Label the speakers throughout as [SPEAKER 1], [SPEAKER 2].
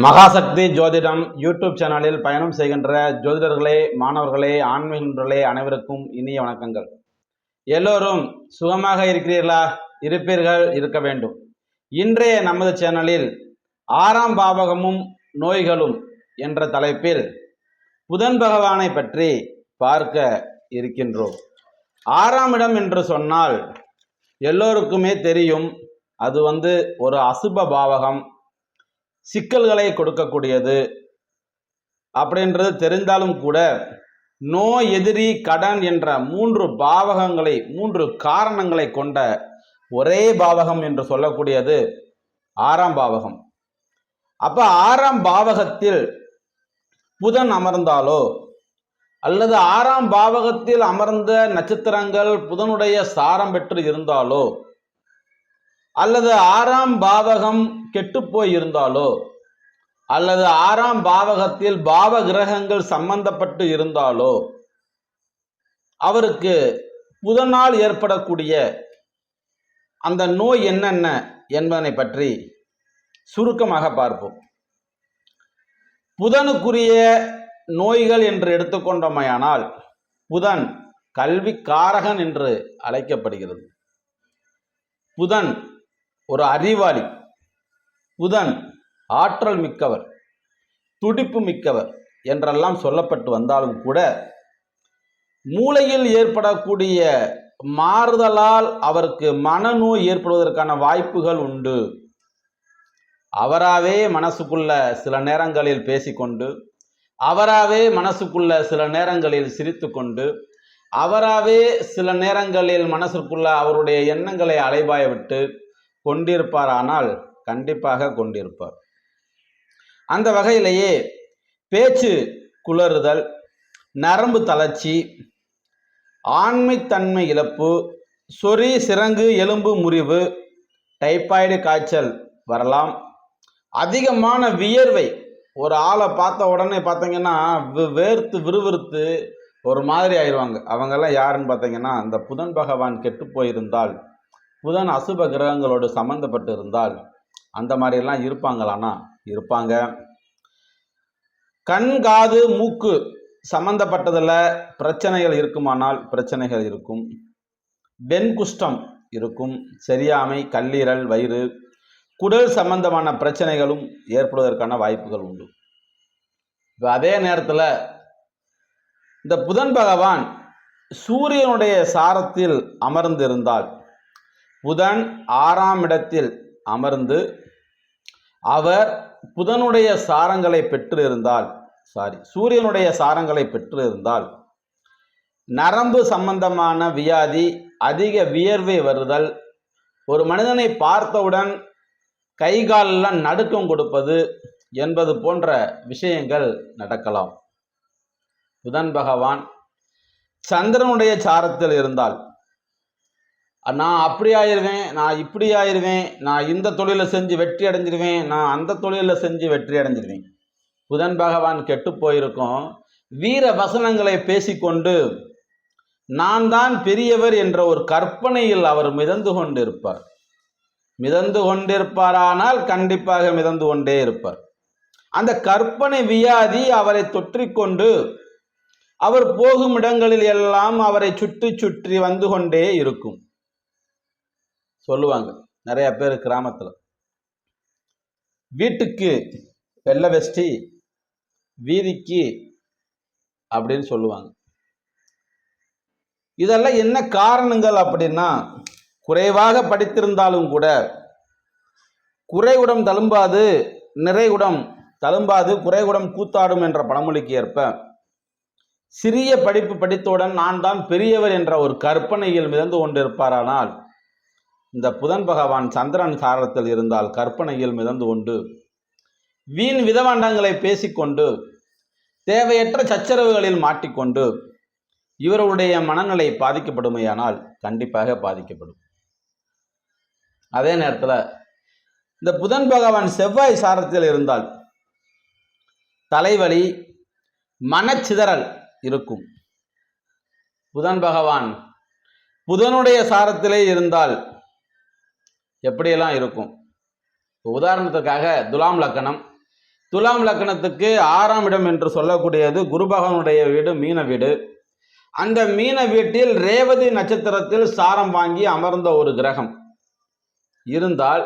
[SPEAKER 1] மகாசக்தி ஜோதிடம் யூடியூப் சேனலில் பயணம் செய்கின்ற ஜோதிடர்களே, மாணவர்களே, ஆன்மீக நண்பர்களே அனைவருக்கும் இனிய வணக்கங்கள். எல்லோரும் சுகமாக இருக்கிறீர்களா? இருப்பீர்கள், இருக்க வேண்டும். இன்றைய நமது சேனலில் 6ஆம் பாவகமும் நோய்களும் என்ற தலைப்பில் புதன் பகவானை பற்றி பார்க்க இருக்கின்றோம். 6ஆம் இடம் என்று சொன்னால் எல்லோருக்குமே தெரியும், அது ஒரு அசுப பாவகம், சிக்கல்களை கொடுக்கக்கூடியது அப்படின்றது தெரிந்தாலும் கூட நோய், எதிரி, கடன் என்ற 3 பாவகங்களை, 3 காரணங்களை கொண்ட ஒரே பாவகம் என்று சொல்லக்கூடியது 6ஆம் பாவகம். அப்ப 6ஆம் பாவகத்தில் புதன் அமர்ந்தாலோ அல்லது 6ஆம் பாவகத்தில் அமர்ந்த நட்சத்திரங்கள் புதனுடைய சாரம் பெற்று இருந்தாலோ அல்லது 6ஆம் பாவகம் கெட்டுப்போய் இருந்தாலோ அல்லது 6ஆம் பாவகத்தில் பாவ கிரகங்கள் சம்பந்தப்பட்டு இருந்தாலோ அவருக்கு புதனால் ஏற்படக்கூடிய அந்த நோய் என்னென்ன என்பதனை பற்றி சுருக்கமாக பார்ப்போம். புதனுக்குரிய நோய்கள் என்று எடுத்துக்கொண்டோமையானால் புதன் கல்வி காரகன் என்று அழைக்கப்படுகிறது. புதன் ஒரு அறிவாளி, புதன் ஆற்றல் மிக்கவர், துடிப்பு மிக்கவர் என்றெல்லாம் சொல்லப்பட்டு வந்தாலும் கூட மூளையில் ஏற்படக்கூடிய மாறுதலால் அவருக்கு மனநோய் ஏற்படுவதற்கான வாய்ப்புகள் உண்டு. அவராகவே மனசுக்குள்ள சில நேரங்களில் பேசிக்கொண்டு, அவராகவே மனசுக்குள்ள சில நேரங்களில் சிரித்து கொண்டு, அவராகவே சில நேரங்களில் மனசுக்குள்ள அவருடைய எண்ணங்களை அலைபாய விட்டு கொண்டிருப்பாரானால் கண்டிப்பாக கொண்டிருப்பார். அந்த வகையிலேயே பேச்சு குளறுதல், நரம்பு தளர்ச்சி, ஆண்மைத்தன்மை இழப்பு, சொறி, சிரங்கு, எலும்பு முறிவு, டைபாய்டு காய்ச்சல் வரலாம். அதிகமான வியர்வை, ஒரு ஆளை பார்த்த உடனே பார்த்தீங்கன்னா வேர்த்து விறுவிறுத்து ஒரு மாதிரி ஆயிடுவாங்க. அவங்கெல்லாம் யாருன்னு பார்த்தீங்கன்னா அந்த புதன் பகவான் கெட்டு போயிருந்தால், புதன் அசுப கிரகங்களோடு சம்பந்தப்பட்டு இருந்தால் அந்த மாதிரிலாம் இருப்பாங்களானா இருப்பாங்க. கண், காது, மூக்கு சம்பந்தப்பட்டதில் பிரச்சனைகள் இருக்குமானால் பிரச்சனைகள் இருக்கும். வெண்குஷ்டம் இருக்கும், சரியாமை, கல்லீரல், வயிறு, குடல் சம்பந்தமான பிரச்சனைகளும் ஏற்படுவதற்கான வாய்ப்புகள் உண்டு. இப்போ அதே நேரத்தில் இந்த புதன் பகவான் சூரியனுடைய சாரத்தில் அமர்ந்திருந்தால், புதன் 6ஆம் இடத்தில் அமர்ந்து அவர் புதனுடைய சாரங்களை பெற்று இருந்தால், சூரியனுடைய சாரங்களை பெற்று இருந்தால் நரம்பு சம்பந்தமான வியாதி, அதிக வியர்வை வருதல், ஒரு மனிதனை பார்த்தவுடன் கை காலெல்லாம் நடுக்கம் கொடுப்பது என்பது போன்ற விஷயங்கள் நடக்கலாம். புதன் பகவான் சந்திரனுடைய சாரத்தில் இருந்தால், நான் அப்படி ஆயிடுவேன், நான் இப்படி ஆயிடுவேன், நான் இந்த தொழிலை செஞ்சு வெற்றி அடைஞ்சிடுவேன், நான் அந்த தொழிலில் செஞ்சு வெற்றி அடைஞ்சிடுவேன். புதன் பகவான் கெட்டு போயிருக்கும். வீர வசனங்களை பேசிக்கொண்டு நான் தான் பெரியவர் என்ற ஒரு கற்பனையில் அவர் மிதந்து கொண்டிருப்பார். மிதந்து கொண்டிருப்பாரானால் கண்டிப்பாக மிதந்து கொண்டே இருப்பார். அந்த கற்பனை வியாதி அவரை தொற்றிக்கொண்டு அவர் போகும் இடங்களில் எல்லாம் அவரை சுற்றி சுற்றி வந்து கொண்டே இருக்கும். சொல்லுவாங்க நிறைய பேர் கிராமத்தில், வீட்டுக்கு வெள்ளை வெஷ்டி, வீதிக்கு அப்படின்னு சொல்லுவாங்க. இதெல்லாம் என்ன காரணங்கள் அப்படின்னா, குறைவாக படித்திருந்தாலும் கூட குறைகுடம் தழும்பாது, நிறைகுடம் தழும்பாது, குறைகுடம் கூத்தாடும் என்ற பழமொழிக்கு ஏற்ப சிறிய படிப்பு படித்தவுடன் நான் தான் பெரியவர் என்ற ஒரு கற்பனையில் மிதந்து கொண்டிருப்பாரானால், இந்த புதன் பகவான் சந்திரன் சாரத்தில் இருந்தால் கற்பனையில் மிதந்து கொண்டு வீண் விதவாண்டங்களை பேசிக்கொண்டு தேவையற்ற சச்சரவுகளில் மாட்டிக்கொண்டு இவருடைய மனநிலை பாதிக்கப்படுமையானால் கண்டிப்பாக பாதிக்கப்படும். அதே நேரத்தில் இந்த புதன் பகவான் செவ்வாய் சாரத்தில் இருந்தால் தலைவலி, மனச்சிதறல் இருக்கும். புதன் பகவான் புதனுடைய சாரத்திலே இருந்தால் எப்படியெல்லாம் இருக்கும்? உதாரணத்துக்காக துலாம் லக்கணம், துலாம் லக்னத்துக்கு 6ஆம் இடம் என்று சொல்லக்கூடியது குரு பகவானுடைய வீடு மீன வீடு. அந்த மீன வீட்டில் ரேவதி நட்சத்திரத்தில் சாரம் வாங்கி அமர்ந்த ஒரு கிரகம் இருந்தால்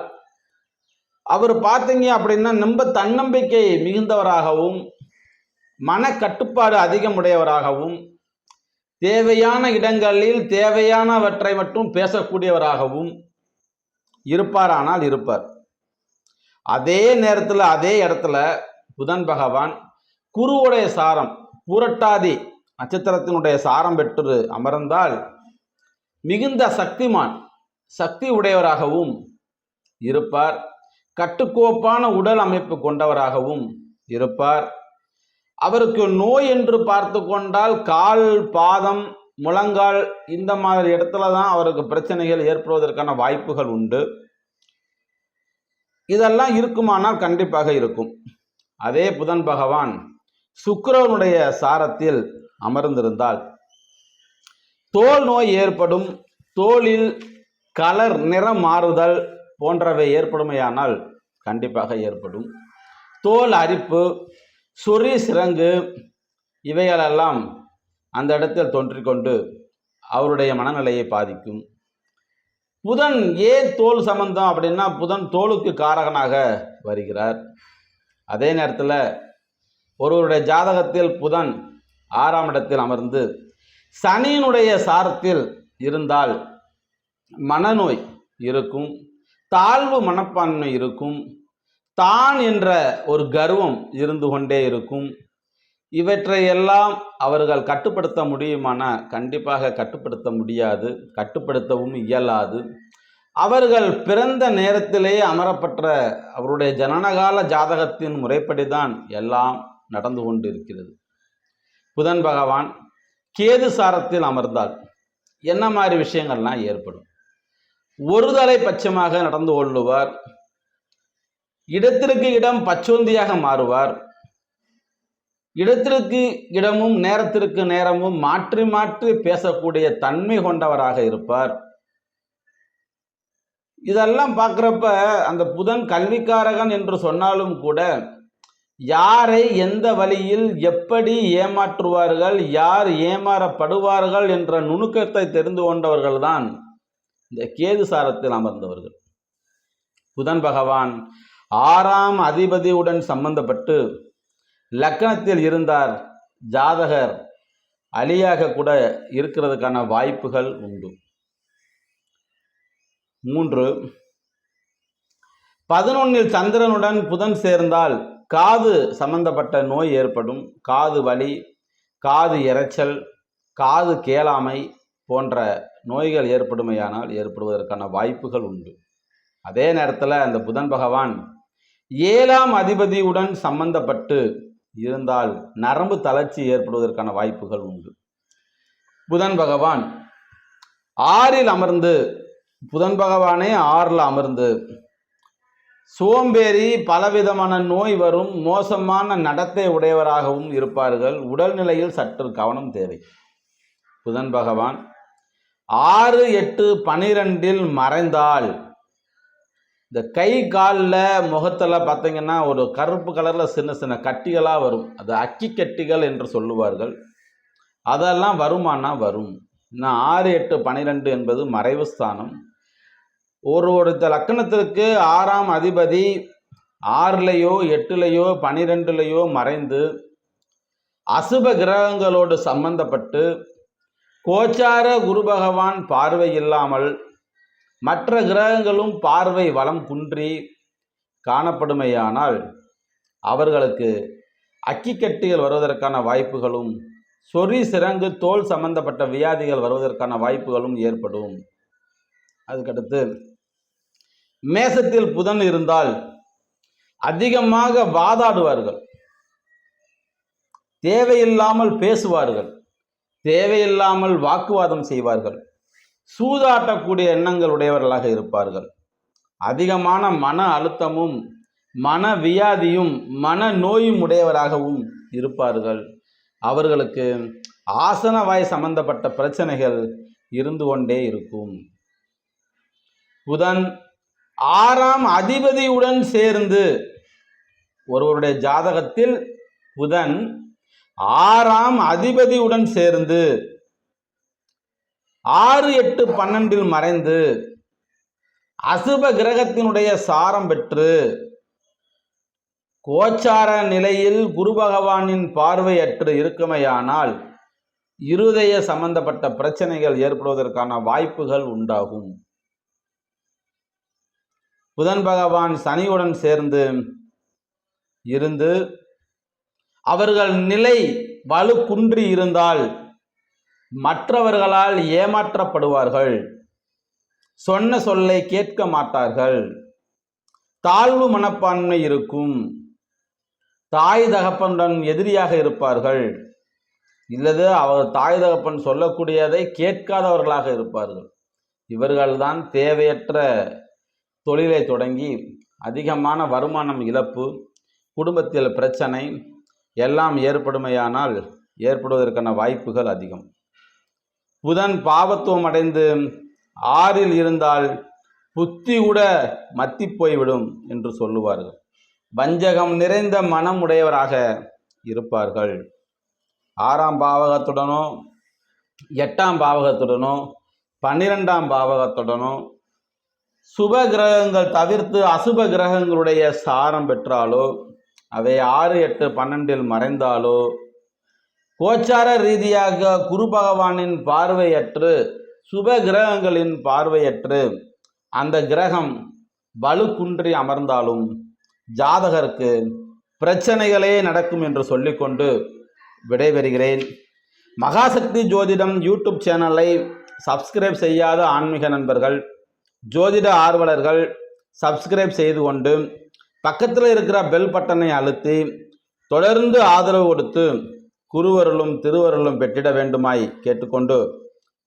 [SPEAKER 1] அவர் பார்த்தீங்க அப்படின்னா ரொம்ப தன்னம்பிக்கை மிகுந்தவராகவும் மன கட்டுப்பாடு அதிகமுடையவராகவும் தேவையான இடங்களில் தேவையானவற்றை மட்டும் பேசக்கூடியவராகவும் இருப்பாரானால் இருப்பார். அதே நேரத்தில் அதே இடத்துல புதன் பகவான் குருவுடைய சாரம் பூரட்டாதி நட்சத்திரத்தினுடைய சாரம் பெற்று அமர்ந்தால் மிகுந்த சக்தி உடையவராகவும் இருப்பார். கட்டுக்கோப்பான உடல் அமைப்பு கொண்டவராகவும் இருப்பார். அவருக்கு நோய் என்று பார்த்து கொண்டால் கால், பாதம், முழங்கால் இந்த மாதிரி இடத்துல தான் அவருக்கு பிரச்சனைகள் ஏற்படுவதற்கான வாய்ப்புகள் உண்டு. இதெல்லாம் இருக்குமானால் கண்டிப்பாக இருக்கும். அதே புதன் பகவான் சுக்கிரனுடைய சாரத்தில் அமர்ந்திருந்தால் தோல் நோய் ஏற்படும், தோலில் கலர் நிறம் மாறுதல் போன்றவை ஏற்படுமையானால் கண்டிப்பாக ஏற்படும். தோல் அரிப்பு, சொறி சிரங்கு இவைகளெல்லாம் அந்த இடத்தில் தோன்றிக்கொண்டு அவருடைய மனநிலையை பாதிக்கும். புதன் ஏன் தோல் சம்பந்தம் அப்படின்னா புதன் தோலுக்கு காரகனாக வருகிறார். அதே நேரத்தில் ஒருவருடைய ஜாதகத்தில் புதன் 6ஆம் இடத்தில் அமர்ந்து சனியினுடைய சாரத்தில் இருந்தால் மனநோய் இருக்கும், தாழ்வு மனப்பான்மை இருக்கும், தான் என்ற ஒரு கர்வம் இருந்து கொண்டே இருக்கும். இவற்றையெல்லாம் அவர்கள் கட்டுப்படுத்த முடியுமானா கண்டிப்பாக கட்டுப்படுத்த முடியாது, கட்டுப்படுத்தவும் இயலாது. அவர்கள் பிறந்த நேரத்திலேயே அமரப்பட்ட அவருடைய ஜனனகால ஜாதகத்தின் முறைப்படிதான் எல்லாம் நடந்து கொண்டு இருக்கிறது. புதன் பகவான் கேது சாரத்தில் அமர்ந்தால் என்ன மாதிரி விஷயங்கள்லாம் ஏற்படும்? ஒருதலை பட்சமாக நடந்து கொள்ளுவார், இடத்திற்கு இடம் பச்சோந்தியாக மாறுவார், இடத்திற்கு இடமும் நேரத்திற்கு நேரமும் மாற்றி மாற்றி பேசக்கூடிய தன்மை கொண்டவராக இருப்பார். இதெல்லாம் பார்க்குறப்ப அந்த புதன் கல்விக்காரகன் என்று சொன்னாலும் கூட யாரை எந்த வழியில் எப்படி ஏமாற்றுவார்கள், யார் ஏமாறப்படுவார்கள் என்ற நுணுக்கத்தை தெரிந்து கொண்டவர்கள் தான் இந்த கேது சாரத்தில் அமர்ந்தவர்கள். புதன் பகவான் 6ஆம் அதிபதியுடன் சம்பந்தப்பட்டு லக்னத்தில் இருந்தார், ஜாதகர் அலியாக கூட இருக்கிறதுக்கான வாய்ப்புகள் உண்டு. 3 11 சந்திரனுடன் புதன் சேர்ந்தால் காது சம்பந்தப்பட்ட நோய் ஏற்படும். காது வலி, காது இரைச்சல், காது கேளாமை போன்ற நோய்கள் ஏற்படுமையானால் ஏற்படுவதற்கான வாய்ப்புகள் உண்டு. அதே நேரத்தில் அந்த புதன் பகவான் 7ஆம் அதிபதியுடன் சம்பந்தப்பட்டு இருந்தால் நரம்பு தளர்ச்சி ஏற்படுவதற்கான வாய்ப்புகள் உண்டு. புதன் பகவான் 6இல் அமர்ந்து புதன் பகவானே 6ல் அமர்ந்து சோம்பேறி, பலவிதமான நோய் வரும், மோசமான நடத்தை உடையவராகவும் இருப்பார்கள். உடல்நிலையில் சற்று கவனம் தேவை. புதன் பகவான் 6, 8, 12இல் மறைந்தால் இந்த கை காலில் முகத்தில் பார்த்தீங்கன்னா ஒரு கருப்பு கலரில் சின்ன சின்ன கட்டிகளாக வரும். அது அக்கி கட்டிகள் என்று சொல்லுவார்கள். அதெல்லாம் வருமானா வரும். இன்னும் 6, 8, 12 என்பது மறைவு ஸ்தானம். ஒரு லக்னத்திற்கு 6ஆம் அதிபதி 6லையோ 8லையோ 12லையோ மறைந்து அசுப கிரகங்களோடு சம்பந்தப்பட்டு கோச்சார குரு பகவான் பார்வை இல்லாமல் மற்ற கிரகங்களும் பார்வை வளம் குன்றி காணப்படுமையானால் அவர்களுக்கு அக்கிக்கட்டிகள் வருவதற்கான வாய்ப்புகளும் சொறி சிரங்கு தோல் சம்பந்தப்பட்ட வியாதிகள் வருவதற்கான வாய்ப்புகளும் ஏற்படும். அதுக்கடுத்து மேசத்தில் புதன் இருந்தால் அதிகமாக வாதாடுவார்கள், தேவையில்லாமல் பேசுவார்கள், தேவையில்லாமல் வாக்குவாதம் செய்வார்கள், சூதாட்டக்கூடிய எண்ணங்கள் உடையவர்களாக இருப்பார்கள். அதிகமான மன அழுத்தமும் மன வியாதியும் மன நோயும் உடையவராகவும் இருப்பார்கள். அவர்களுக்கு ஆசனவாய் சம்பந்தப்பட்ட பிரச்சனைகள் இருந்து கொண்டே இருக்கும். புதன் 6ஆம் அதிபதியுடன் சேர்ந்து ஒருவருடைய ஜாதகத்தில் புதன் 6ஆம் அதிபதியுடன் சேர்ந்து 6, 8, 12 மறைந்து அசுப கிரகத்தினுடைய சாரம் பெற்று கோச்சார நிலையில் குரு பகவானின் பார்வையற்று இருக்குமையானால் இருதய சம்பந்தப்பட்ட பிரச்சனைகள் ஏற்படுவதற்கான வாய்ப்புகள் உண்டாகும். புதன் பகவான் சனியுடன் சேர்ந்து இருந்து அவர்கள் நிலை வலு குன்றி இருந்தால் மற்றவர்களால் ஏமாற்றப்படுவார்கள், சொன்ன சொல்லை கேட்க மாட்டார்கள், தாழ்வு மனப்பான்மை இருக்கும், தாய் தகப்பனுடன் எதிரியாக இருப்பார்கள், இல்லது அவர் தாய் தகப்பன் சொல்லக்கூடியதை கேட்காதவர்களாக இருப்பார்கள். இவர்கள்தான் தேவையற்ற தொழிலை தொடங்கி அதிகமான வருமானம் இழப்பு, குடும்பத்தில் பிரச்சனை எல்லாம் ஏற்படுமையானால் ஏற்படுவதற்கான வாய்ப்புகள் அதிகம். புதன் பாவத்துவம் அடைந்து 6ல் இருந்தால் புத்தி கூட மத்தி போய்விடும் என்று சொல்லுவார்கள். வஞ்சகம் நிறைந்த மனம் உடையவராக இருப்பார்கள். 6ஆம் பாவகத்துடனோ 8ஆம் பாவகத்துடனோ 12ஆம் பாவகத்துடனோ சுப கிரகங்கள் தவிர்த்து அசுப கிரகங்களுடைய சாரம் பெற்றாலோ அவை 6, 8, 12 மறைந்தாலோ கோச்சார ரீதியாக குரு பகவானின் பார்வையற்று சுப கிரகங்களின் பார்வையற்று அந்த கிரகம் வலு குன்றி அமர்ந்தாலும் ஜாதகருக்கு பிரச்சனைகளே நடக்கும் என்று சொல்லிக்கொண்டு விடைபெறுகிறேன். மகாசக்தி ஜோதிடம் யூடியூப் சேனலை சப்ஸ்கிரைப் செய்யாத ஆன்மீக நண்பர்கள், ஜோதிட ஆர்வலர்கள் சப்ஸ்கிரைப் செய்து கொண்டு பக்கத்தில் இருக்கிற பெல் பட்டனை அழுத்தி தொடர்ந்து ஆதரவு கொடுத்து குருவருளும் திருவருளும் பெற்றிட வேண்டுமாய் கேட்டுக்கொண்டு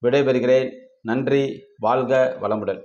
[SPEAKER 1] விடைபெறுகிறேன். நன்றி. வாழ்க வளமுடன்.